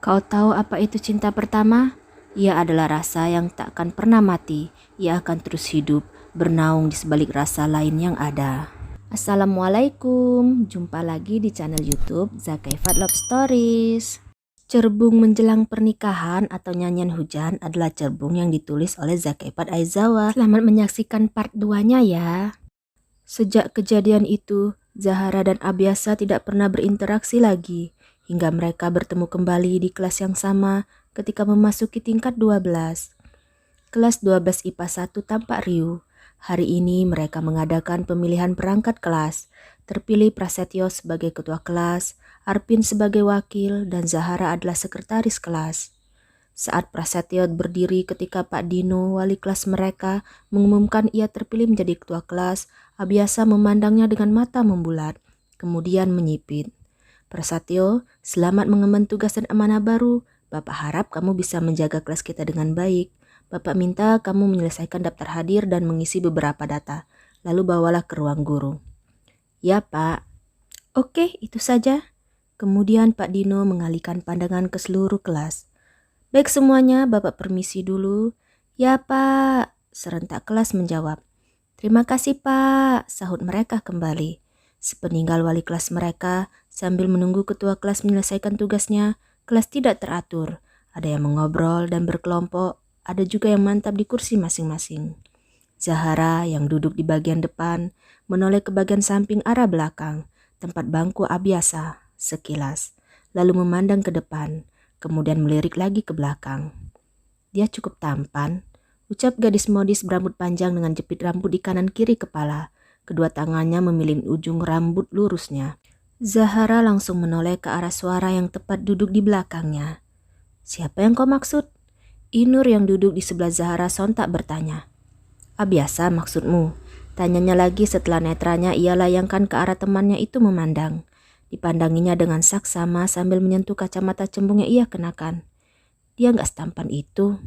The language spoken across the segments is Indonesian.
Kau tahu apa itu cinta pertama? Ia adalah rasa yang tak akan pernah mati. Ia akan terus hidup, bernaung di sebalik rasa lain yang ada. Assalamualaikum, jumpa lagi di channel YouTube Zakifat Love Stories. Cerbung menjelang pernikahan atau nyanyian hujan adalah cerbung yang ditulis oleh Zakifat Aizawa. Selamat menyaksikan part 2-nya ya. Sejak kejadian itu, Zahara dan Abiasa tidak pernah berinteraksi lagi, hingga mereka bertemu kembali di kelas yang sama ketika memasuki tingkat 12. Kelas 12 IPA 1 tampak riuh. Hari ini mereka mengadakan pemilihan perangkat kelas. Terpilih Prasetyo sebagai ketua kelas, Arpin sebagai wakil, dan Zahara adalah sekretaris kelas. Saat Prasetyo berdiri ketika Pak Dino, wali kelas mereka, mengumumkan ia terpilih menjadi ketua kelas, Abiasa memandangnya dengan mata membulat, kemudian menyipit. Prasetyo, selamat mengemban tugas dan amanah baru. Bapak harap kamu bisa menjaga kelas kita dengan baik. Bapak minta kamu menyelesaikan daftar hadir dan mengisi beberapa data. Lalu bawalah ke ruang guru. Ya, Pak. Oke, itu saja. Kemudian Pak Dino mengalihkan pandangan ke seluruh kelas. Baik semuanya, Bapak permisi dulu. Ya, Pak. Serentak kelas menjawab. Terima kasih, Pak, sahut mereka kembali. Sepeninggal wali kelas mereka, sambil menunggu ketua kelas menyelesaikan tugasnya, kelas tidak teratur. Ada yang mengobrol dan berkelompok, ada juga yang mantap di kursi masing-masing. Zahara yang duduk di bagian depan, menoleh ke bagian samping arah belakang, tempat bangku Abiasa, sekilas, lalu memandang ke depan, kemudian melirik lagi ke belakang. Dia cukup tampan, ucap gadis modis berambut panjang dengan jepit rambut di kanan kiri kepala. Kedua tangannya memilih ujung rambut lurusnya. Zahara langsung menoleh ke arah suara yang tepat duduk di belakangnya. Siapa yang kau maksud? Inur yang duduk di sebelah Zahara sontak bertanya. Abiasa maksudmu? Tanyanya lagi setelah netranya ia layangkan ke arah temannya itu memandang. Dipandanginya dengan saksama sambil menyentuh kacamata cembung yang ia kenakan. Dia gak setampan itu.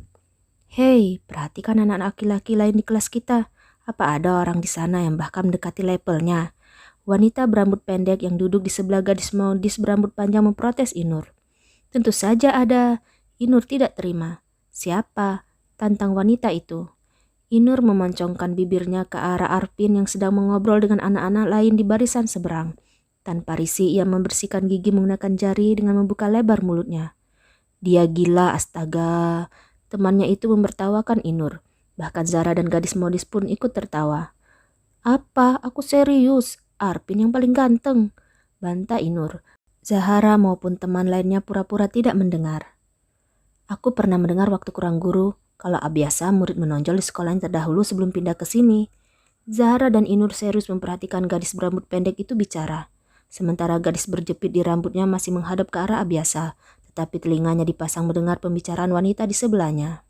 Hei, perhatikan anak-anak laki-laki lain di kelas kita. Apa ada orang di sana yang bahkan mendekati levelnya? Wanita berambut pendek yang duduk di sebelah gadis modis berambut panjang memprotes Inur. Tentu saja ada. Inur tidak terima. Siapa? Tantang wanita itu. Inur memoncongkan bibirnya ke arah Arpin yang sedang mengobrol dengan anak-anak lain di barisan seberang. Tanpa risih ia membersihkan gigi menggunakan jari dengan membuka lebar mulutnya. Dia gila, astaga. Temannya itu membertawakan Inur. Bahkan Zara dan gadis modis pun ikut tertawa. Apa? Aku serius. Arpin yang paling ganteng, bantah Inur. Zahara maupun teman lainnya pura-pura tidak mendengar. Aku pernah mendengar waktu kurang guru, kalau Abiasa murid menonjol di sekolah yang terdahulu sebelum pindah ke sini. Zahara dan Inur serius memperhatikan gadis berambut pendek itu bicara. Sementara gadis berjepit di rambutnya masih menghadap ke arah Abiasa, tetapi telinganya dipasang mendengar pembicaraan wanita di sebelahnya.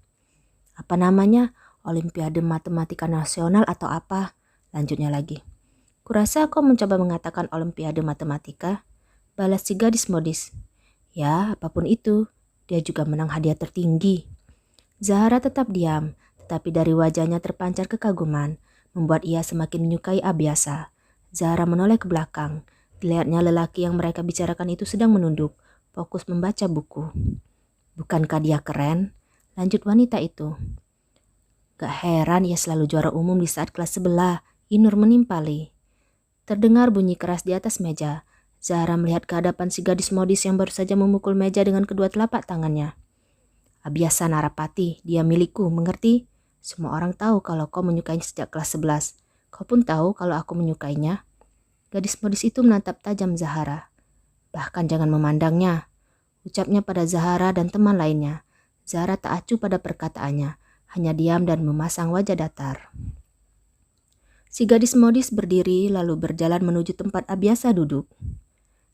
Apa namanya? Olimpiade Matematika Nasional atau apa? Lanjutnya lagi. Kurasa kau mencoba mengatakan Olimpiade Matematika, balas si gadis modis. Ya, apapun itu, dia juga menang hadiah tertinggi. Zahara tetap diam, tetapi dari wajahnya terpancar kekaguman, membuat ia semakin menyukai Abiasa. Zahara menoleh ke belakang, dilihatnya lelaki yang mereka bicarakan itu sedang menunduk, fokus membaca buku. Bukankah dia keren? Lanjut wanita itu. Gak heran ia selalu juara umum di saat kelas sebelah, Inur menimpali. Terdengar bunyi keras di atas meja. Zahara melihat ke hadapan si gadis modis yang baru saja memukul meja dengan kedua telapak tangannya. Abiasa Narapati, dia milikku, mengerti? Semua orang tahu kalau kau menyukainya sejak kelas 11. Kau pun tahu kalau aku menyukainya. Gadis modis itu menatap tajam Zahara. Bahkan jangan memandangnya, ucapnya pada Zahara dan teman lainnya. Zahara tak acuh pada perkataannya, hanya diam dan memasang wajah datar. Si gadis modis berdiri lalu berjalan menuju tempat Abiasa duduk.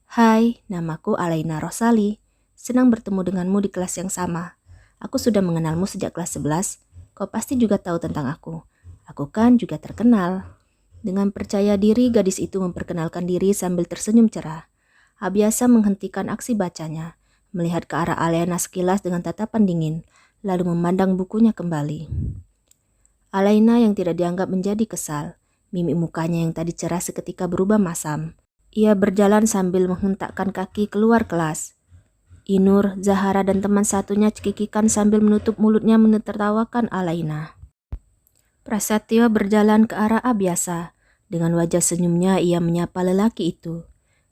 Hai, namaku Alaina Rosali. Senang bertemu denganmu di kelas yang sama. Aku sudah mengenalmu sejak kelas 11. Kau pasti juga tahu tentang aku. Aku kan juga terkenal. Dengan percaya diri gadis itu memperkenalkan diri sambil tersenyum cerah. Abiasa menghentikan aksi bacanya, melihat ke arah Alaina sekilas dengan tatapan dingin, lalu memandang bukunya kembali. Alaina yang tidak dianggap menjadi kesal. Mimik mukanya yang tadi cerah seketika berubah masam. Ia berjalan sambil menghentakkan kaki keluar kelas. Inur, Zahara, dan teman satunya cekikikan sambil menutup mulutnya menertawakan Alaina. Prasetyo berjalan ke arah Abiasa. Dengan wajah senyumnya ia menyapa lelaki itu.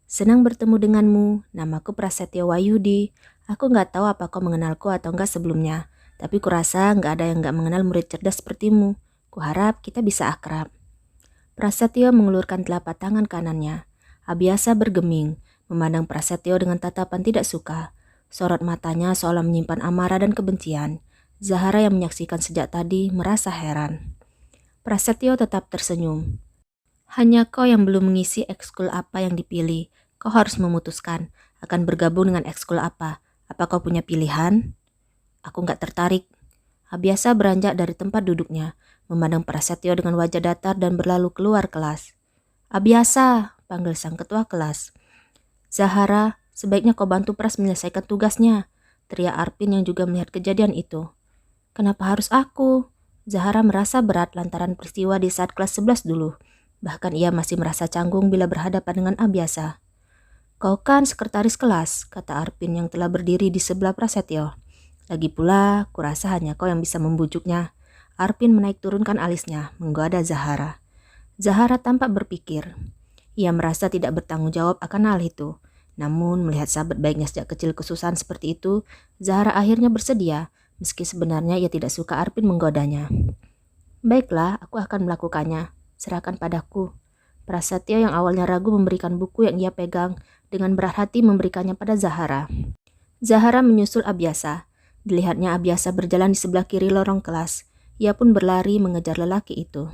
Senang bertemu denganmu, namaku Prasetyo Wahyudi. Aku nggak tahu apa kau mengenalku atau enggak sebelumnya, tapi kurasa nggak ada yang nggak mengenal murid cerdas sepertimu. Kuharap kita bisa akrab. Prasetyo mengulurkan telapak tangan kanannya. Abiasa bergeming, memandang Prasetyo dengan tatapan tidak suka. Sorot matanya seolah menyimpan amarah dan kebencian. Zahara yang menyaksikan sejak tadi merasa heran. Prasetyo tetap tersenyum. Hanya kau yang belum mengisi ekskul apa yang dipilih. Kau harus memutuskan akan bergabung dengan ekskul apa. Apa kau punya pilihan? Aku nggak tertarik. Abiasa beranjak dari tempat duduknya, memandang Prasetyo dengan wajah datar dan berlalu keluar kelas. Abiasa, panggil sang ketua kelas. Zahara, sebaiknya kau bantu Pras menyelesaikan tugasnya, teriak Arpin yang juga melihat kejadian itu. Kenapa harus aku? Zahara merasa berat lantaran peristiwa di saat kelas 11 dulu. Bahkan ia masih merasa canggung bila berhadapan dengan Abiasa. Kau kan sekretaris kelas, kata Arpin yang telah berdiri di sebelah Prasetyo. Lagi pula, kurasa hanya kau yang bisa membujuknya. Arpin menaik turunkan alisnya, menggoda Zahara. Zahara tampak berpikir. Ia merasa tidak bertanggung jawab akan hal itu. Namun melihat sahabat baiknya sejak kecil kesusahan seperti itu, Zahara akhirnya bersedia. Meski sebenarnya ia tidak suka Arpin menggodanya. Baiklah, aku akan melakukannya. Serahkan padaku. Prasetyo yang awalnya ragu memberikan buku yang ia pegang, dengan berat hati memberikannya pada Zahara. Zahara menyusul Abiasa. Dilihatnya Abiasa berjalan di sebelah kiri lorong kelas. Ia pun berlari mengejar lelaki itu.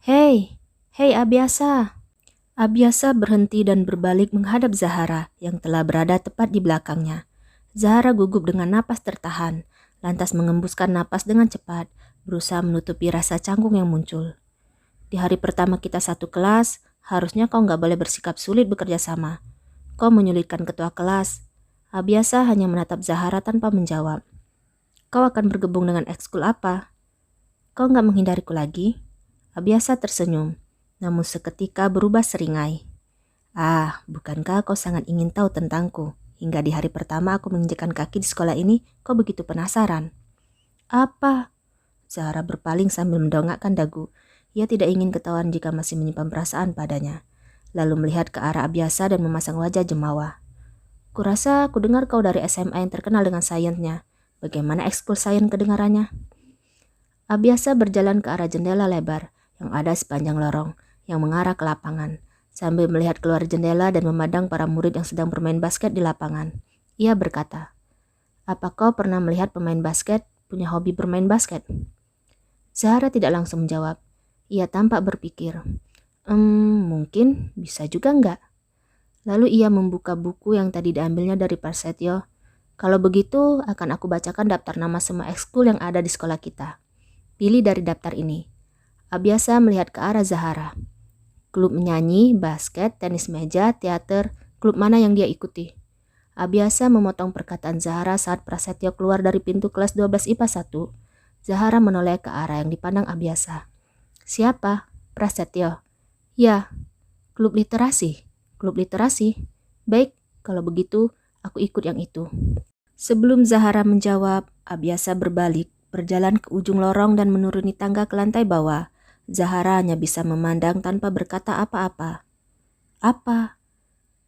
Hei Abiasa. Abiasa berhenti dan berbalik menghadap Zahara yang telah berada tepat di belakangnya. Zahara gugup dengan napas tertahan, lantas mengembuskan napas dengan cepat, berusaha menutupi rasa canggung yang muncul. Di hari pertama kita satu kelas, harusnya kau nggak boleh bersikap sulit bekerja sama. Kau menyulitkan ketua kelas. Abiasa hanya menatap Zahara tanpa menjawab. Kau akan bergabung dengan ekskul apa? Kau nggak menghindariku lagi? Abiasa tersenyum, namun seketika berubah seringai. Ah, bukankah kau sangat ingin tahu tentangku? Hingga di hari pertama aku menginjakkan kaki di sekolah ini, kau begitu penasaran. Apa? Zahara berpaling sambil mendongakkan dagu. Ia tidak ingin ketahuan jika masih menyimpan perasaan padanya. Lalu melihat ke arah Abiasa dan memasang wajah jemawa. Kurasa aku dengar kau dari SMA yang terkenal dengan sainsnya. Bagaimana ekskul sains kedengarannya? Abiasa berjalan ke arah jendela lebar yang ada sepanjang lorong yang mengarah ke lapangan. Sambil melihat keluar jendela dan memandang para murid yang sedang bermain basket di lapangan. Ia berkata, apa kau pernah melihat pemain basket punya hobi bermain basket? Zahara tidak langsung menjawab. Ia tampak berpikir, mungkin bisa juga enggak. Lalu ia membuka buku yang tadi diambilnya dari Prasetyo. Kalau begitu akan aku bacakan daftar nama semua ekskul yang ada di sekolah kita. Pilih dari daftar ini. Abiasa melihat ke arah Zahara. Klub menyanyi, basket, tenis meja, teater, klub mana yang dia ikuti? Abiasa memotong perkataan Zahara saat Prasetyo keluar dari pintu kelas 12 IPA 1. Zahara menoleh ke arah yang dipandang Abiasa. Siapa? Prasetyo. Ya, klub literasi. Klub literasi. Baik, kalau begitu aku ikut yang itu. Sebelum Zahara menjawab, Abiasa berbalik, berjalan ke ujung lorong dan menuruni tangga ke lantai bawah. Zahara hanya bisa memandang tanpa berkata apa-apa. Apa?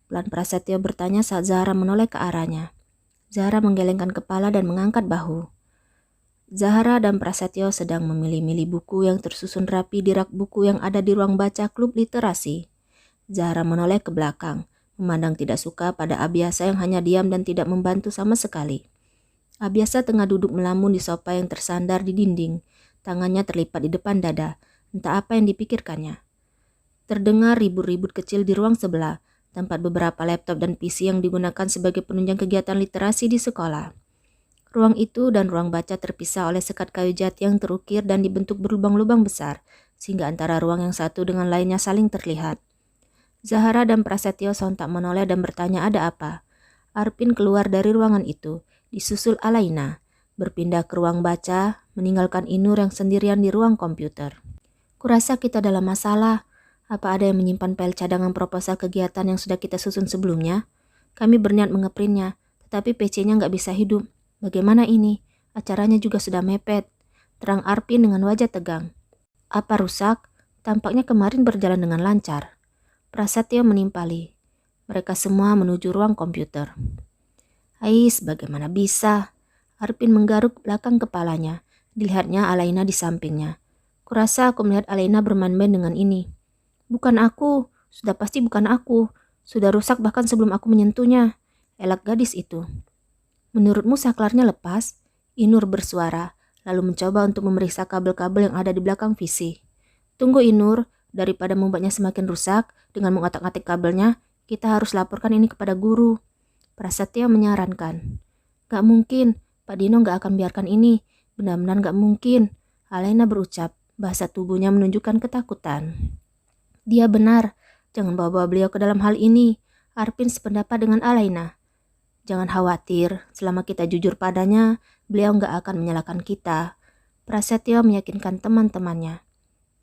Pelan Prasetyo bertanya saat Zahara menoleh ke arahnya. Zahara menggelengkan kepala dan mengangkat bahu. Zahara dan Prasetyo sedang memilih-milih buku yang tersusun rapi di rak buku yang ada di ruang baca klub literasi. Zahara menoleh ke belakang, memandang tidak suka pada Abiasa yang hanya diam dan tidak membantu sama sekali. Abiasa tengah duduk melamun di sofa yang tersandar di dinding. Tangannya terlipat di depan dada. Entah apa yang dipikirkannya. Terdengar ribut-ribut kecil di ruang sebelah, tempat beberapa laptop dan PC yang digunakan sebagai penunjang kegiatan literasi di sekolah. Ruang itu dan ruang baca terpisah oleh sekat kayu jati yang terukir dan dibentuk berlubang-lubang besar, sehingga antara ruang yang satu dengan lainnya saling terlihat. Zahara dan Prasetyo sontak menoleh dan bertanya ada apa. Arpin keluar dari ruangan itu, disusul Alaina, berpindah ke ruang baca, meninggalkan Inur yang sendirian di ruang komputer. Kurasa kita dalam masalah. Apa ada yang menyimpan file cadangan proposal kegiatan yang sudah kita susun sebelumnya? Kami berniat mengeprintnya, Tapi PC-nya nggak bisa hidup. Bagaimana ini? Acaranya juga sudah mepet. Terang Arpin dengan wajah tegang. Apa rusak? Tampaknya kemarin berjalan dengan lancar. Prasetyo menimpali. Mereka semua menuju ruang komputer. Ais, bagaimana bisa? Arpin menggaruk belakang kepalanya. Dilihatnya Alaina di sampingnya. Kurasa aku melihat Alaina bermain-main dengan ini. Bukan aku, sudah pasti bukan aku. Sudah rusak bahkan sebelum aku menyentuhnya. Elak gadis itu. Menurutmu saklarnya lepas? Inur bersuara, lalu mencoba untuk memeriksa kabel-kabel yang ada di belakang PC. Tunggu Inur, daripada membuatnya semakin rusak dengan mengotak-atik kabelnya, kita harus laporkan ini kepada guru. Prasetyo menyarankan. Gak mungkin, Pak Dino gak akan biarkan ini. Benar-benar gak mungkin. Alaina berucap, bahasa tubuhnya menunjukkan ketakutan. Dia benar, jangan bawa-bawa beliau ke dalam hal ini. Arpin sependapat dengan Alaina. Jangan khawatir, selama kita jujur padanya, beliau gak akan menyalahkan kita. Prasetyo meyakinkan teman-temannya.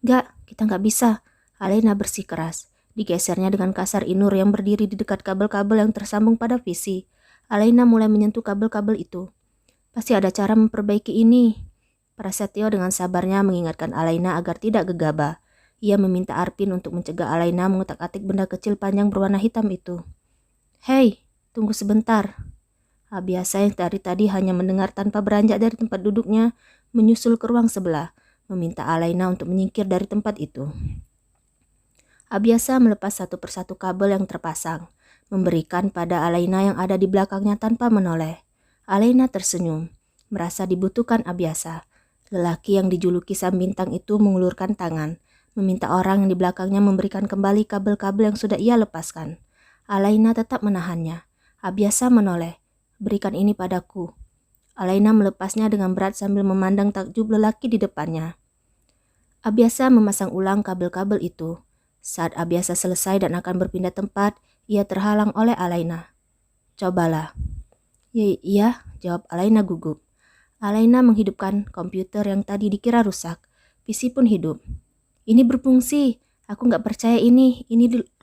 Gak, kita gak bisa. Alaina bersikeras. Digesernya dengan kasar Inur yang berdiri di dekat kabel-kabel yang tersambung pada PC. Alaina mulai menyentuh kabel-kabel itu. Pasti ada cara memperbaiki ini. Prasetyo dengan sabarnya mengingatkan Alaina agar tidak gegabah. Ia meminta Arpin untuk mencegah Alaina mengutak-atik benda kecil panjang berwarna hitam itu. Hei, tunggu sebentar. Abiasa yang dari tadi hanya mendengar tanpa beranjak dari tempat duduknya, menyusul ke ruang sebelah, meminta Alaina untuk menyingkir dari tempat itu. Abiasa melepas satu persatu kabel yang terpasang, memberikan pada Alaina yang ada di belakangnya tanpa menoleh. Alaina tersenyum, merasa dibutuhkan Abiasa. Lelaki yang dijuluki Sang Bintang itu mengulurkan tangan, meminta orang yang di belakangnya memberikan kembali kabel-kabel yang sudah ia lepaskan. Alaina tetap menahannya. Abiasa menoleh, berikan ini padaku. Alaina melepasnya dengan berat sambil memandang takjub lelaki di depannya. Abiasa memasang ulang kabel-kabel itu. Saat Abiasa selesai dan akan berpindah tempat, ia terhalang oleh Alaina. Cobalah. Iya, jawab Alaina gugup. Alaina menghidupkan komputer yang tadi dikira rusak. PC pun hidup. Ini berfungsi. Aku gak percaya ini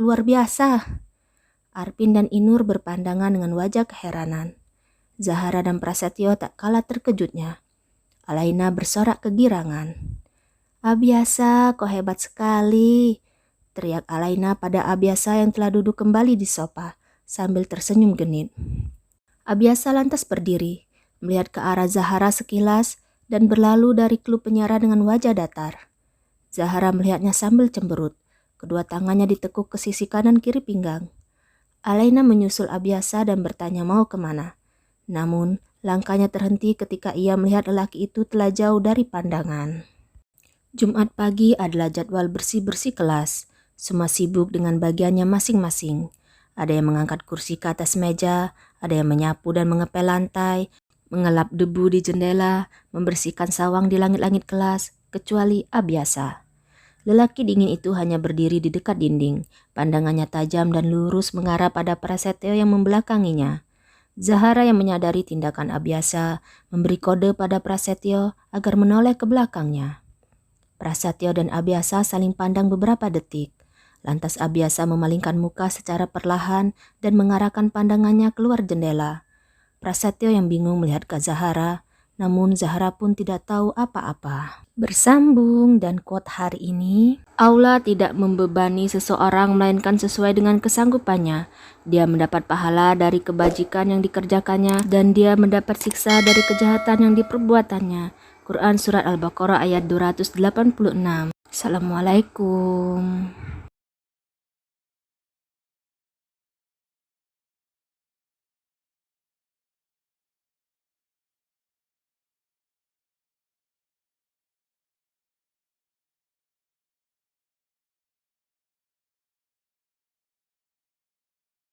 luar biasa. Arpin dan Inur berpandangan dengan wajah keheranan. Zahara dan Prasetyo tak kalah terkejutnya. Alaina bersorak kegirangan. Abiasa, kau hebat sekali, teriak Alaina pada Abiasa yang telah duduk kembali di sofa sambil tersenyum genit. Abiasa lantas berdiri, melihat ke arah Zahara sekilas dan berlalu dari klub penjara dengan wajah datar. Zahara melihatnya sambil cemberut, kedua tangannya ditekuk ke sisi kanan kiri pinggang. Alaina menyusul Abiasa dan bertanya mau kemana. Namun, langkahnya terhenti ketika ia melihat lelaki itu telah jauh dari pandangan. Jumat pagi adalah jadwal bersih-bersih kelas. Semua sibuk dengan bagiannya masing-masing. Ada yang mengangkat kursi ke atas meja, ada yang menyapu dan mengepel lantai, mengelap debu di jendela, membersihkan sawang di langit-langit kelas, kecuali Abiasa. Lelaki dingin itu hanya berdiri di dekat dinding, pandangannya tajam dan lurus mengarah pada Prasetyo yang membelakanginya. Zahara yang menyadari tindakan Abiasa memberi kode pada Prasetyo agar menoleh ke belakangnya. Prasetyo dan Abiasa saling pandang beberapa detik. Lantas Abiasa memalingkan muka secara perlahan dan mengarahkan pandangannya keluar jendela. Prasetyo yang bingung melihat ke Zahara, namun Zahara pun tidak tahu apa-apa. Bersambung dan quote hari ini, Allah tidak membebani seseorang melainkan sesuai dengan kesanggupannya. Dia mendapat pahala dari kebajikan yang dikerjakannya dan dia mendapat siksa dari kejahatan yang diperbuatannya. Quran Surat Al-Baqarah ayat 286. Assalamualaikum.